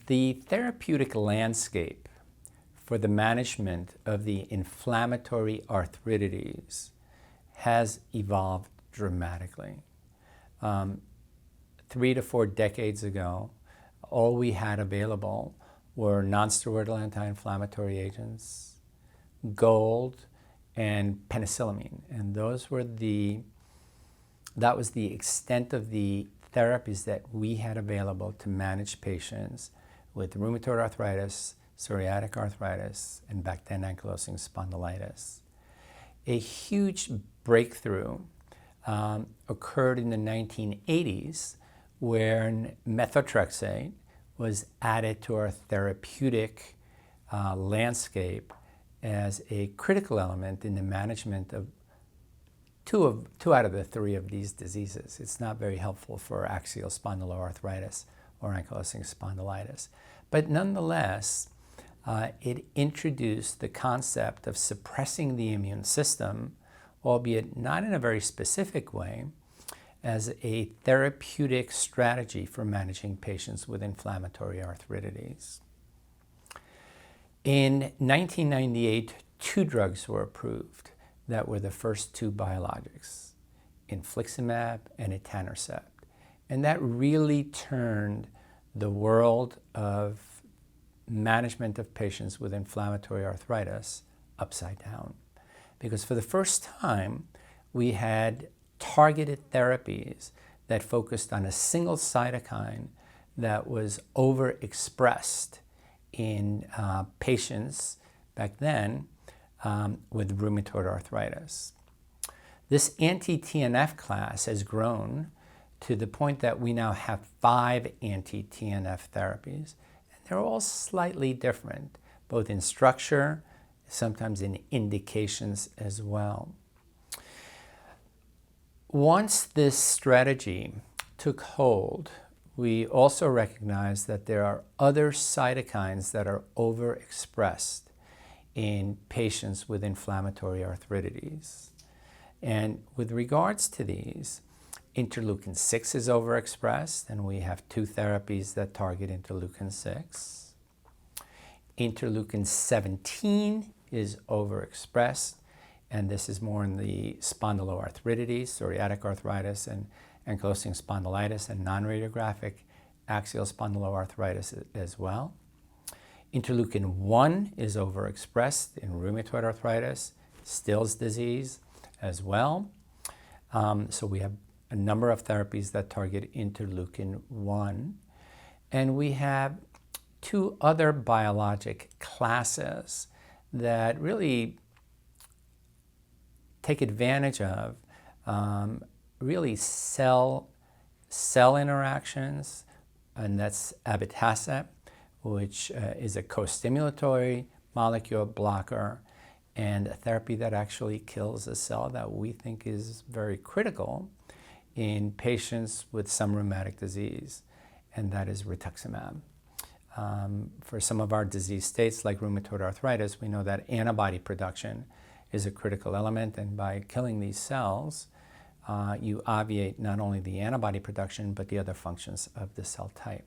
The therapeutic landscape for the management of the inflammatory arthritides has evolved dramatically. 3 to 4 decades ago, all we had available were nonsteroidal anti-inflammatory agents, gold, and penicillamine. And that was the extent of the therapies that we had available to manage patients with rheumatoid arthritis, psoriatic arthritis, and back then ankylosing spondylitis. A huge breakthrough occurred in the 1980s when methotrexate was added to our therapeutic landscape as a critical element in the management of two out of the 3 of these diseases. It's not very helpful for axial spondyloarthritis or ankylosing spondylitis. But nonetheless, it introduced the concept of suppressing the immune system, albeit not in a very specific way, as a therapeutic strategy for managing patients with inflammatory arthritides. In 1998, 2 drugs were approved that were the first 2 biologics, infliximab and etanercept. And that really turned the world of management of patients with inflammatory arthritis upside down. Because for the first time, we had targeted therapies that focused on a single cytokine that was overexpressed in patients back then with rheumatoid arthritis. This anti-TNF class has grown to the point that we now have 5 anti-TNF therapies, and they're all slightly different, both in structure, sometimes in indications as well. Once this strategy took hold, we also recognized that there are other cytokines that are overexpressed in patients with inflammatory arthritides. And with regards to these, interleukin-6 is overexpressed, and we have 2 therapies that target interleukin-6. Interleukin-17 is overexpressed, and this is more in the spondyloarthritis, psoriatic arthritis, and ankylosing spondylitis, and non-radiographic axial spondyloarthritis as well. Interleukin-1 is overexpressed in rheumatoid arthritis, Still's disease as well. So we have a number of therapies that target interleukin-1. And we have 2 other biologic classes that really take advantage of really cell interactions, and that's abatacept, which is a co-stimulatory molecule blocker and a therapy that actually kills a cell that we think is very critical in patients with some rheumatic disease, and that is rituximab. For some of our disease states like rheumatoid arthritis, we know that antibody production is a critical element, and by killing these cells, you obviate not only the antibody production, but the other functions of the cell type.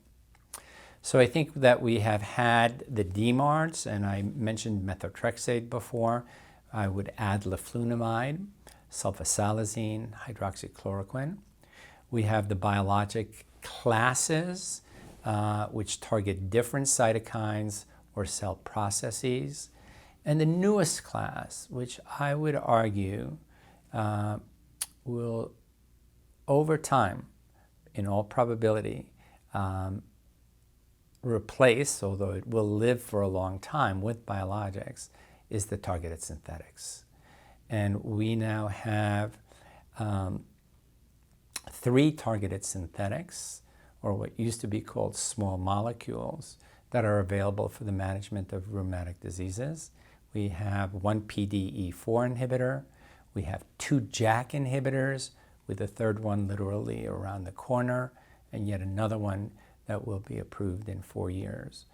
So I think that we have had the DMARDs, and I mentioned methotrexate before. I would add leflunomide, sulfasalazine, hydroxychloroquine. We have the biologic classes, which target different cytokines or cell processes. And the newest class, which I would argue will, over time, in all probability, replace, although it will live for a long time with biologics, is the targeted synthetics. And we now have 3 targeted synthetics, or what used to be called small molecules, that are available for the management of rheumatic diseases. We have 1 PDE4 inhibitor, we have 2 JAK inhibitors, with a 3rd one literally around the corner, and yet another one that will be approved in 4 years.